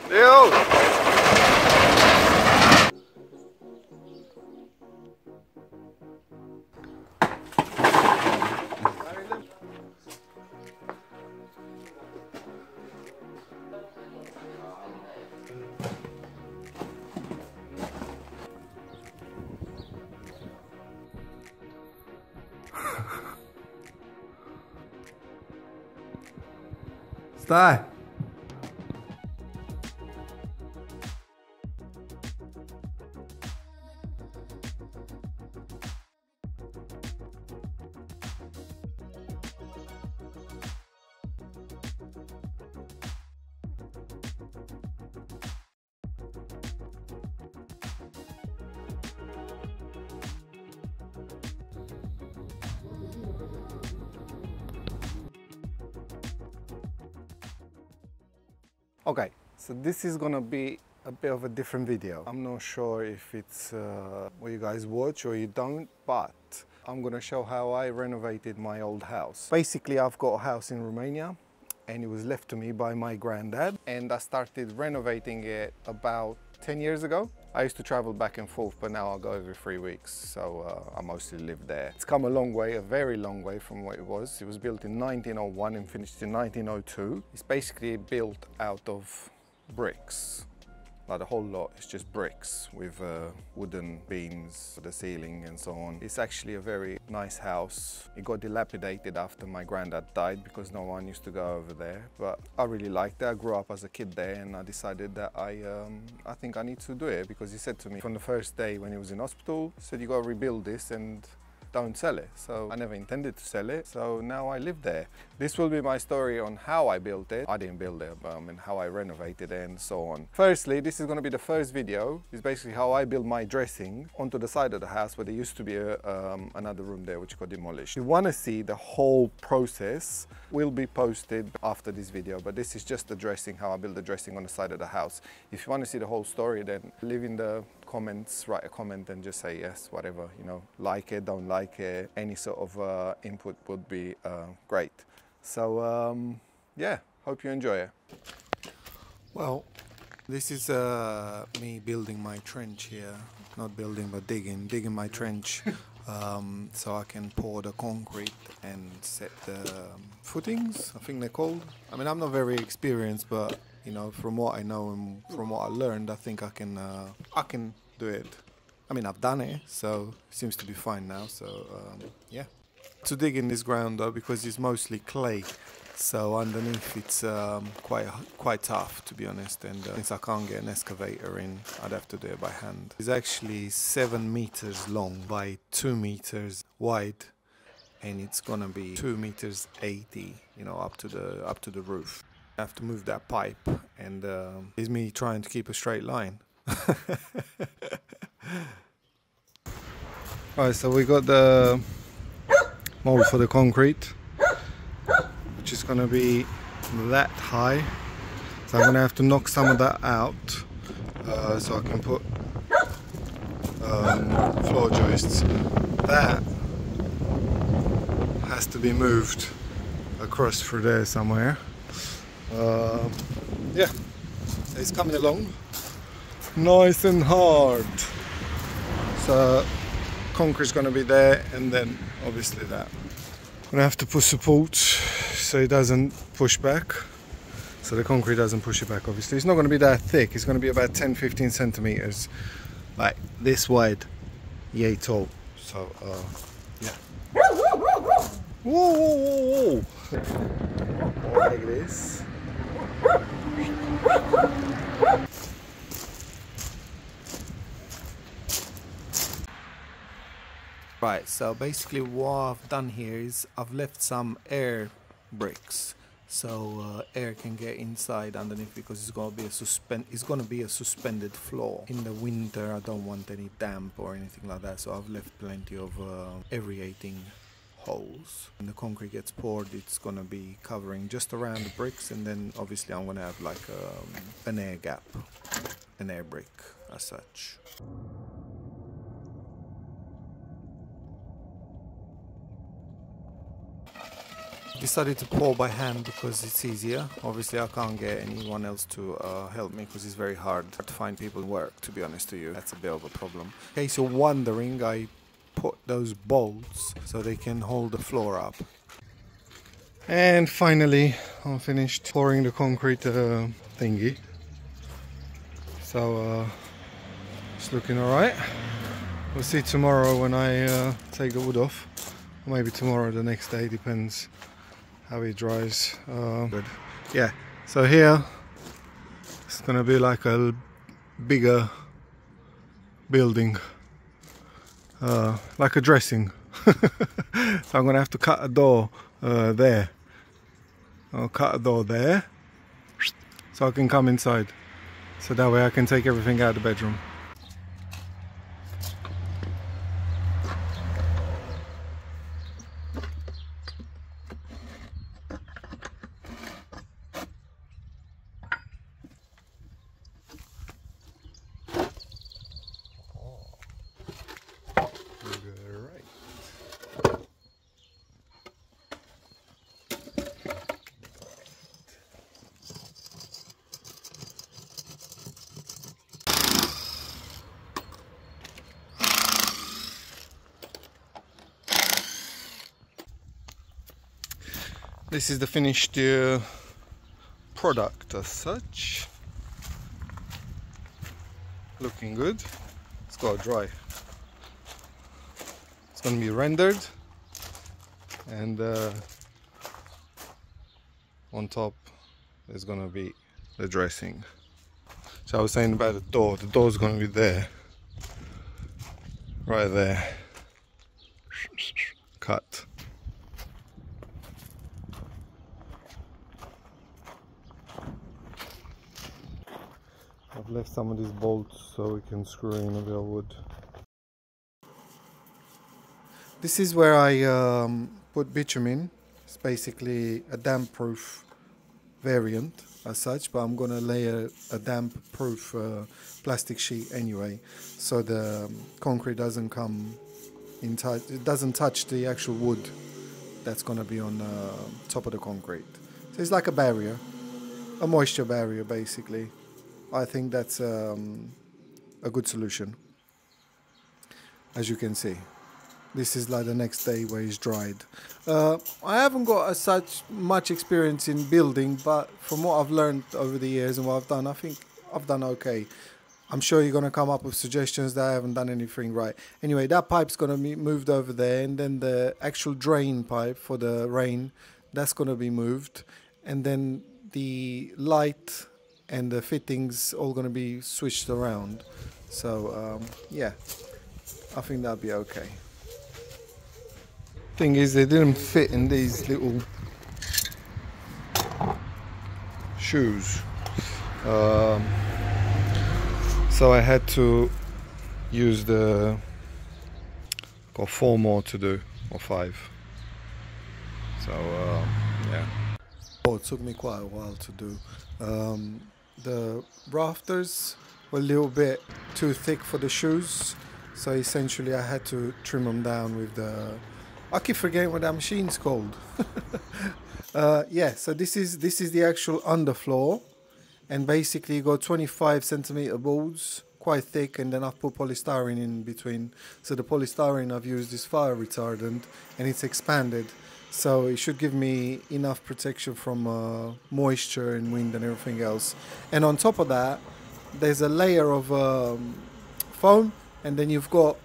Leo! Stai! Okay, so this is gonna be a bit of a different video. I'm not sure if it's what you guys watch or you don't, but I'm gonna show how I renovated my old house. Basically, I've got a house in Romania and it was left to me by my granddad, and I started renovating it about 10 years ago. I used to travel back and forth, but now I go every 3 weeks, so I mostly live there. It's come a long way, a very long way from what it was. It was built in 1901 and finished in 1902. It's basically built out of bricks. Like the whole lot is just bricks with wooden beams for the ceiling and so on. It's actually a very nice house. It got dilapidated after my granddad died because no one used to go over there. But I really liked it. I grew up as a kid there, and I decided that I think I need to do it, because he said to me from the first day when he was in hospital, he said, you got to rebuild this and don't sell it. So I never intended to sell it, so now I live there. This will be my story on how I built it. I didn't build it, but I mean how I renovated it and so on. Firstly, this is going to be the first video. It's basically how I built my dressing onto the side of the house where there used to be another room there which got demolished. If you want to see the whole process, will be posted after this video, but this is just the dressing, how I built the dressing on the side of the house. If you want to see the whole story, then leave in the comments, write a comment and just say yes, whatever, you know, like it, don't like it, any sort of input would be great. So yeah, hope you enjoy it. Well, this is me building my trench here. Not building, but digging my trench so I can pour the concrete and set the footings, I think they're called. I mean, I'm not very experienced, but you know, from what I know and from what I learned, I think I can do it. I mean, I've done it, so it seems to be fine now. So yeah. To dig in this ground though, because it's mostly clay, so underneath it's quite tough, to be honest. And since I can't get an excavator in, I'd have to do it by hand. It's actually 7 meters long by 2 meters wide, and it's gonna be 2 meters 80, you know, up to the roof. I have to move that pipe, and it's me trying to keep a straight line. Alright, so we got the mold for the concrete, which is going to be that high, so I'm going to have to knock some of that out so I can put floor joists. That has to be moved across through there somewhere. Yeah, it's coming along nice and hard. So concrete's going to be there, and then obviously that. I'm going to have to put support so it doesn't push back, so the concrete doesn't push it back. Obviously it's not going to be that thick, it's going to be about 10-15 centimeters, like this wide, yay tall. So yeah. Whoa, whoa, whoa, whoa. Like this. Right, so basically what I've done here is I've left some air bricks, so air can get inside underneath, because it's gonna be a suspended floor. In the winter I don't want any damp or anything like that, so I've left plenty of aerating holes. When the concrete gets poured, it's gonna be covering just around the bricks, and then obviously I'm gonna have like an air gap, an air brick as such. decided to pour by hand because it's easier. Obviously I can't get anyone else to help me because it's very hard to find people to work, to be honest to you. That's a bit of a problem. In case you're wondering, I put those bolts so they can hold the floor up. And finally I'm finished pouring the concrete thingy. So it's looking alright. We'll see tomorrow when I take the wood off. Or maybe tomorrow, the next day, depends how it dries. But yeah, so here it's gonna be like a bigger building, like a dressing. So I'm gonna have to cut a door there. I'll cut a door there so I can come inside. So that way I can take everything out of the bedroom. This is the finished product as such. Looking good. It's got to dry. It's going to be rendered, and on top there's going to be the dressing. So I was saying about the door. The door's going to be there, right there. Cut. I've left some of these bolts so we can screw in a bit of wood. This is where I put bitumen. It's basically a damp-proof variant as such, but I'm gonna lay a damp-proof plastic sheet anyway, so the concrete doesn't come in touch. It doesn't touch the actual wood that's gonna be on top of the concrete. So it's like a barrier, a moisture barrier, basically. I think that's a good solution. As you can see, this is like the next day where it's dried. I haven't got such much experience in building, but from what I've learned over the years and what I've done, I think I've done okay. I'm sure you're going to come up with suggestions that I haven't done anything right. Anyway, that pipe's going to be moved over there, and then the actual drain pipe for the rain, that's going to be moved, and then the light and the fittings all going to be switched around. So yeah, I think that'll be okay. Thing is, they didn't fit in these little shoes, so I had to use got 4 more to do, or 5. So yeah. Oh, it took me quite a while to do. The rafters were a little bit too thick for the shoes, so essentially I had to trim them down with the... I keep forgetting what that machine's called. Yeah, so this is the actual underfloor, and basically you got 25 centimeter boards, quite thick, and then I've put polystyrene in between. So the polystyrene I've used is fire retardant, and it's expanded. So it should give me enough protection from moisture and wind and everything else. And on top of that, there's a layer of foam, and then you've got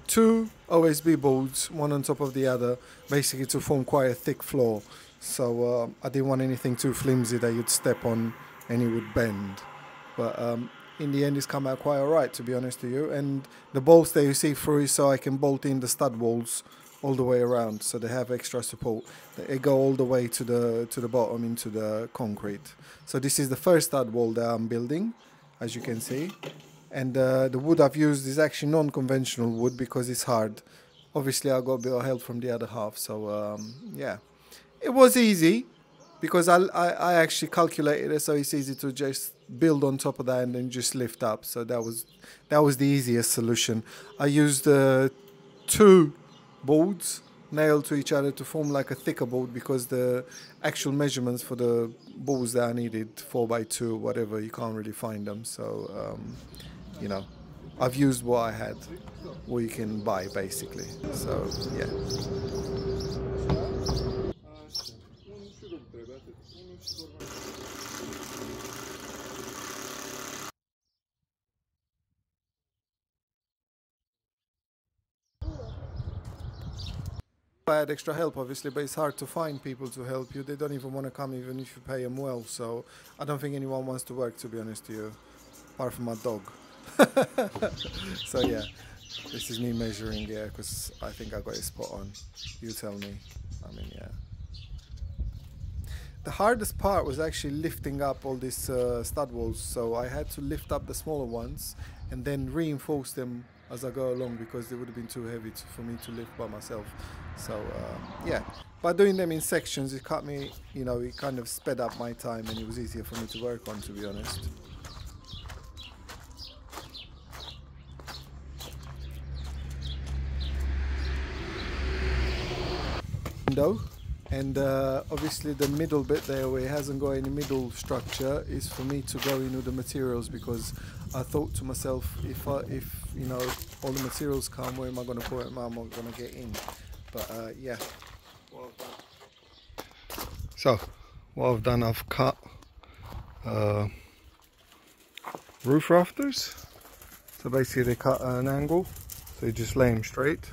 2 OSB boards, one on top of the other, basically to form quite a thick floor. So I didn't want anything too flimsy that you'd step on and it would bend. But in the end, it's come out quite alright, to be honest with you. And the bolts that you see through is so I can bolt in the stud walls all the way around, so they have extra support. They go all the way to the bottom into the concrete. So this is the first stud wall that I'm building, as you can see. And the wood I've used is actually non-conventional wood because it's hard. Obviously I got a bit of help from the other half, so yeah. It was easy because I actually calculated it, so it's easy to just build on top of that and then just lift up. So that was the easiest solution. I used 2 boards, nailed to each other to form like a thicker board, because the actual measurements for the boards that I needed, 4x2 whatever, you can't really find them. So you know, I've used what I had, what you can buy basically. So yeah. I had extra help obviously, but it's hard to find people to help you. They don't even want to come even if you pay them well. So I don't think anyone wants to work, to be honest to you, apart from my dog. So yeah, this is me measuring, yeah, because I think I got it spot on. You tell me. I mean, yeah. The hardest part was actually lifting up all these stud walls, so I had to lift up the smaller ones and then reinforce them as I go along, because they would have been too heavy for me to lift by myself. So yeah, by doing them in sections, it cut me, you know, it kind of sped up my time and it was easier for me to work on, to be honest. Window. And obviously the middle bit there where it hasn't got any middle structure is for me to go in with the materials, because I thought to myself, if you know, all the materials come, where am I going to put it? How am I going to get in? But yeah. So what I've done, I've cut roof rafters. So basically they cut at an angle, so you just lay them straight.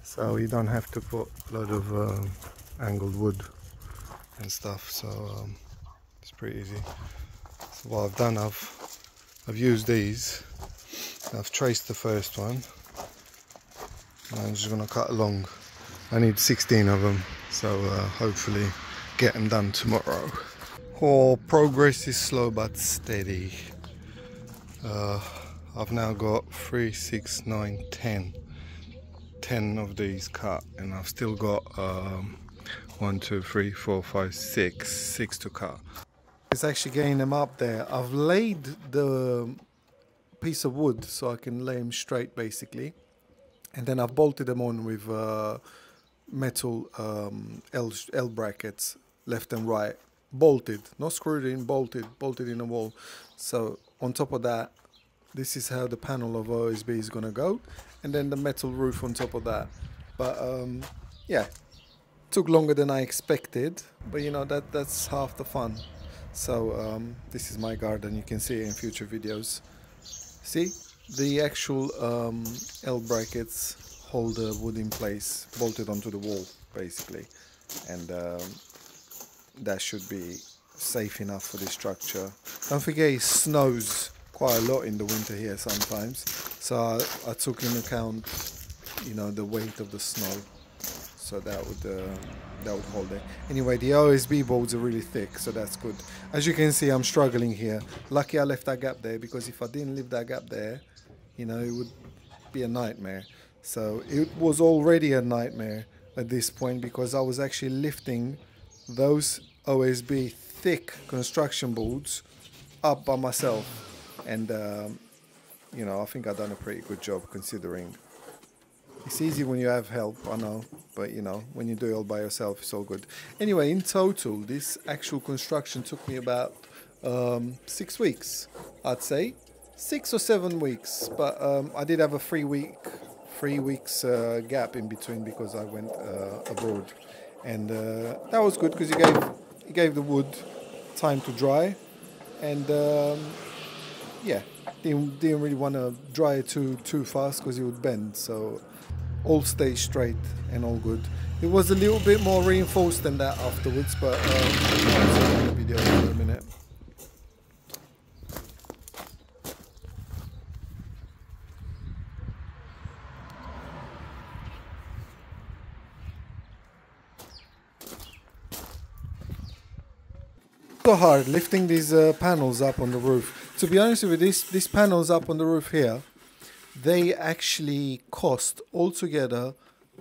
So you don't have to put a lot of angled wood and stuff, so it's pretty easy. So what I've done, I've used these. I've traced the first one, and I'm just going to cut along. I need 16 of them, so hopefully get them done tomorrow. Oh, progress is slow but steady. I've now got 3, 6, 9, 10 of these cut, and I've still got 1, 2, 3, 4, 5, 6 to cut. It's actually getting them up there. I've laid the piece of wood so I can lay them straight basically, and then I've bolted them on with metal L brackets, left and right, bolted, not screwed in, bolted in a wall. So on top of that, this is how the panel of OSB is going to go, and then the metal roof on top of that. But yeah, took longer than I expected, but you know, that's half the fun. So this is my garden, you can see it in future videos. See, the actual L brackets hold the wood in place, bolted onto the wall basically, and that should be safe enough for this structure. Don't forget it snows quite a lot in the winter here sometimes, so I took into account, you know, the weight of the snow, so that would hold it. Anyway, the OSB boards are really thick, so that's good. As you can see, I'm struggling here. Lucky I left that gap there, because if I didn't leave that gap there, you know, it would be a nightmare. So it was already a nightmare at this point, because I was actually lifting those OSB thick construction boards up by myself, and you know, I think I've done a pretty good job, considering. It's easy when you have help, I know, but you know, when you do it all by yourself, it's all good. Anyway, in total, this actual construction took me about 6 weeks, I'd say. 6 or 7 weeks, but I did have a 3 weeks gap in between, because I went abroad, and that was good, because it gave the wood time to dry, and yeah, didn't really want to dry it too fast, because it would bend. So all stay straight and all good. It was a little bit more reinforced than that afterwards, but I'll see in the video in a minute. So hard lifting these panels up on the roof. To be honest with you, these panels up on the roof here, they actually cost altogether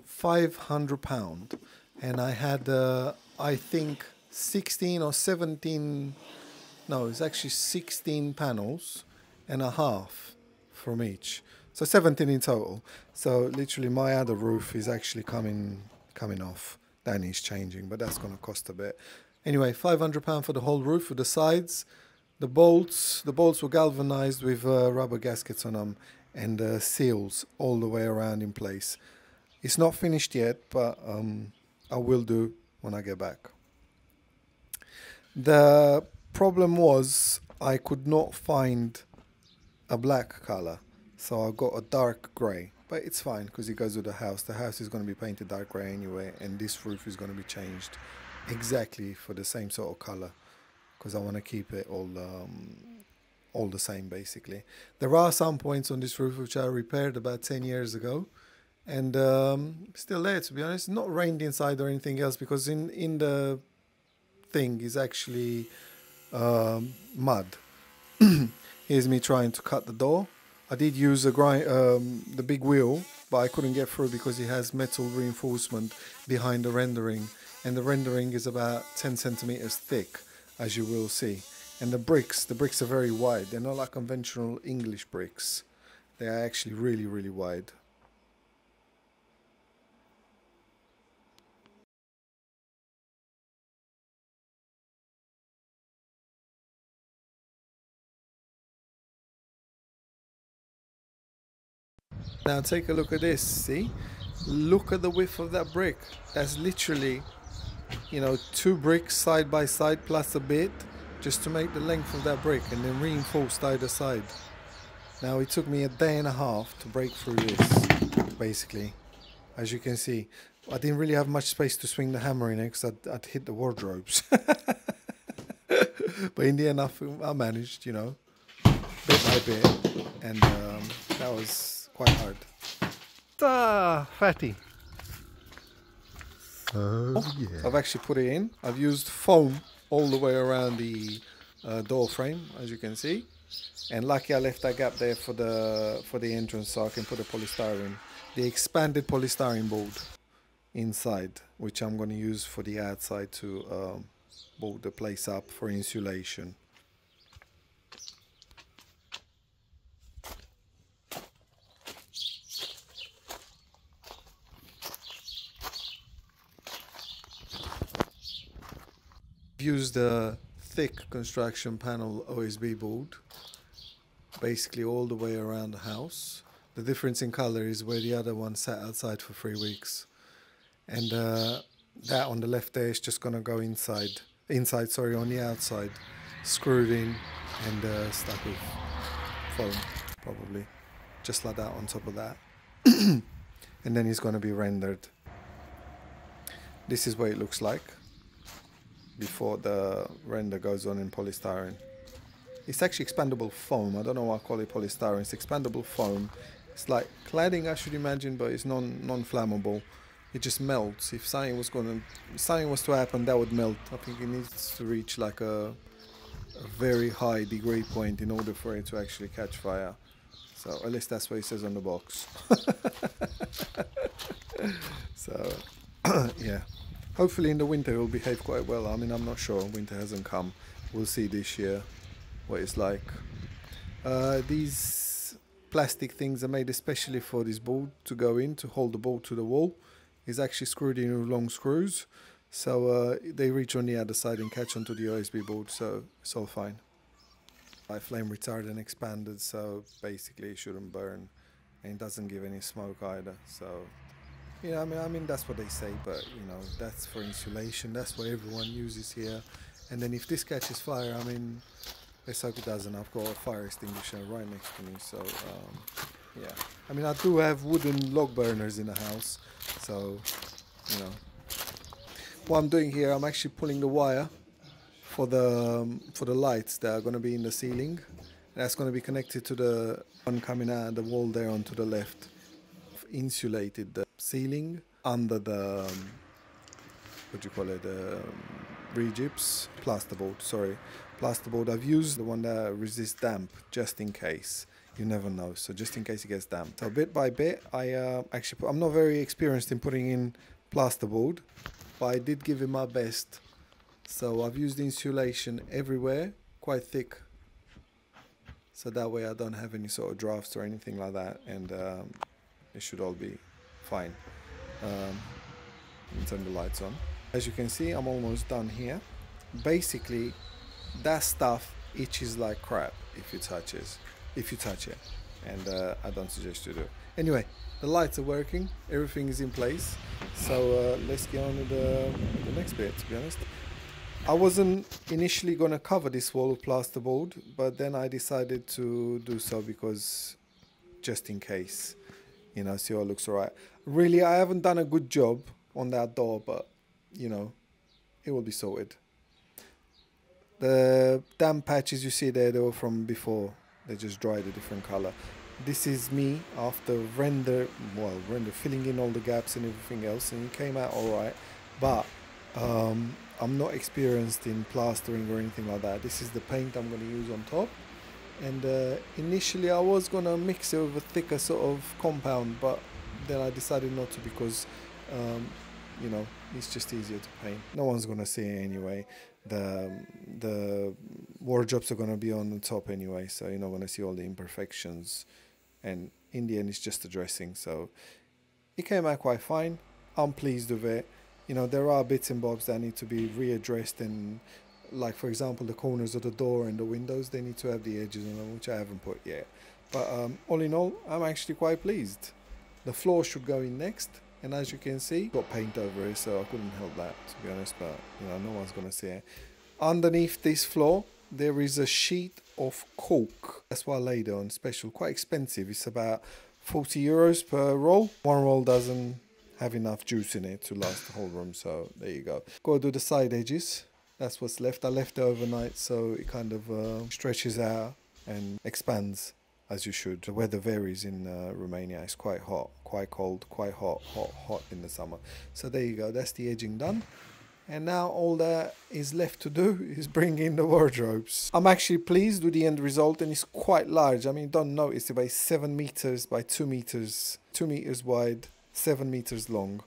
£500, and I had I think 16 or 17, no, it's actually 16 panels and a half from each. So 17 in total. So literally my other roof is actually coming off. That needs changing, but that's going to cost a bit. Anyway, £500 for the whole roof with the sides. The bolts were galvanized with rubber gaskets on them and seals all the way around in place. It's not finished yet, but I will do when I get back. The problem was I could not find a black color, so I got a dark grey, but it's fine because it goes with the house. The house is going to be painted dark grey anyway, and this roof is going to be changed exactly for the same sort of color because I want to keep it all the same basically. There are some points on this roof which I repaired about 10 years ago, and still there, to be honest. Not rained inside or anything else, because in the thing is actually mud. Here's me trying to cut the door. I did use the big wheel, but I couldn't get through because it has metal reinforcement behind the rendering, and the rendering is about 10 centimeters thick, as you will see. And the bricks are very wide. They're not like conventional English bricks. They are actually really, really wide. Now take a look at this, see? Look at the width of that brick. That's literally, you know, 2 bricks side by side plus a bit, just to make the length of that brick, and then reinforced either side. Now it took me a day and a half to break through this, basically. As you can see, I didn't really have much space to swing the hammer in it because I'd hit the wardrobes. But in the end I managed, you know, bit by bit, and that was quite hard. Fatty. Yeah. I've actually put it in. I've used foam all the way around the door frame, as you can see. And lucky I left that gap there for the entrance so I can put the polystyrene. The expanded polystyrene board inside, which I'm going to use for the outside to board the place up for insulation. Used a thick construction panel OSB board basically all the way around the house. The difference in color is where the other one sat outside for 3 weeks, and that on the left there is just gonna go inside on the outside, screwed in and stuck with foam, probably just like that on top of that. And then it's going to be rendered. This is what it looks like before the render goes on in polystyrene. It's actually expandable foam. I don't know why I call it polystyrene. It's expandable foam. It's like cladding, I should imagine, but it's non-flammable. It just melts. If something was to happen, that would melt. I think it needs to reach like a very high degree point in order for it to actually catch fire. So at least that's what it says on the box. So yeah, hopefully in the winter it will behave quite well. I mean, I'm not sure. Winter hasn't come. We'll see this year what it's like. These plastic things are made especially for this board to go in, to hold the board to the wall. It's actually screwed in with long screws, so they reach on the other side and catch onto the OSB board, so it's all fine. Flame retardant expanded, so basically it shouldn't burn, and it doesn't give any smoke either. So yeah, I mean that's what they say, but you know, that's for insulation. That's what everyone uses here. And then if this catches fire, I mean, let's hope it doesn't. I've got a fire extinguisher right next to me, so yeah. I mean, I do have wooden log burners in the house, so you know. What I'm doing here, I'm actually pulling the wire for the lights that are going to be in the ceiling. That's going to be connected to the one coming out of the wall there onto the left. I've insulated the ceiling under the what do you call it, re-gyps, plasterboard. Sorry, plasterboard. I've used the one that resists damp just in case. You never know, so just in case it gets damp. So bit by bit, I'm not very experienced in putting in plasterboard, but I did give it my best. So I've used insulation everywhere, quite thick so that way I don't have any sort of drafts or anything like that, and it should all be fine. And turn the lights on. As you can see, I'm almost done here. Basically, that stuff itches like crap if you touch it, and I don't suggest you do. Anyway, the lights are working, everything is in place, so let's get on with the next bit. To be honest, I wasn't initially gonna cover this wall with plasterboard, but then I decided to do so because just in case, you know, see how it looks alright. Really, I haven't done a good job on that door, but you know, it will be sorted. The damp patches you see there, they were from before, they just dried a different color. This is me after render filling in all the gaps and everything else, and it came out alright, but I'm not experienced in plastering or anything like that. This is the paint I'm going to use on top, and initially I was going to mix it with a thicker sort of compound, but then I decided not to because you know, it's just easier to paint. No one's going to see it anyway. The wardrobes are going to be on the top anyway, so you're not going to see all the imperfections, and in the end it's just a dressing, so it came out quite fine. I'm pleased with it. You know, there are bits and bobs that need to be readdressed, and like for example the corners of the door and the windows, they need to have the edges on them, which I haven't put yet, but all in all I'm actually quite pleased. The floor should go in next, and as you can see, got paint over it, so I couldn't help that, to be honest, but you know, no one's gonna see it. Underneath this floor there is a sheet of cork. That's why I laid it on special. Quite expensive. It's about 40 euros per roll. One roll doesn't have enough juice in it to last the whole room, so there you go. Gotta do the side edges. That's what's left. I left it overnight so it kind of stretches out and expands as you should. The weather varies in Romania. It's quite hot, quite cold, quite hot, hot in the summer. So there you go. That's the edging done. And now all that is left to do is bring in the wardrobes. I'm actually pleased with the end result, and it's quite large. I mean, don't notice it, but it's 7 meters by 2 meters, 2 meters wide, 7 meters long.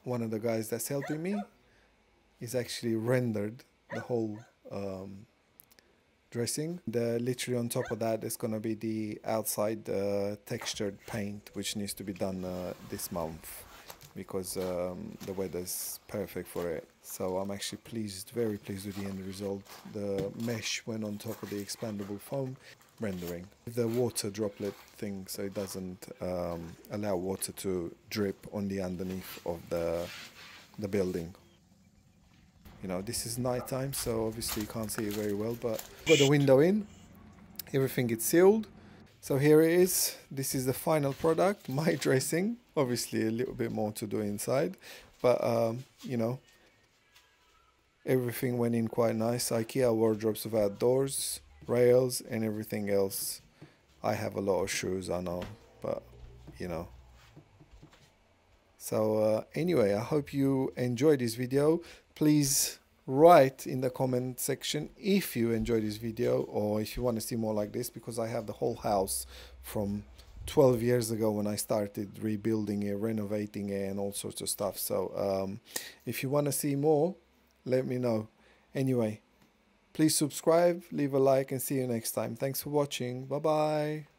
One of the guys that's helping me is actually rendered the whole dressing. Literally on top of that, there's gonna be the outside textured paint, which needs to be done this month, because the weather's perfect for it. So I'm actually pleased, very pleased with the end result. The mesh went on top of the expandable foam rendering. The water droplet thing, so it doesn't allow water to drip on the underneath of the building. You know, this is night time, so obviously you can't see it very well, but got the window in, everything gets sealed. So here it is. This is the final product, my dressing. Obviously a little bit more to do inside, but you know, everything went in quite nice. IKEA wardrobes without doors, rails and everything else. I have a lot of shoes, I know, but you know. So anyway, I hope you enjoyed this video. Please write in the comment section if you enjoyed this video, or if you want to see more like this, because I have the whole house from 12 years ago when I started rebuilding it, renovating it and all sorts of stuff. So if you want to see more, let me know. Anyway, please subscribe, leave a like, and see you next time. Thanks for watching. Bye bye.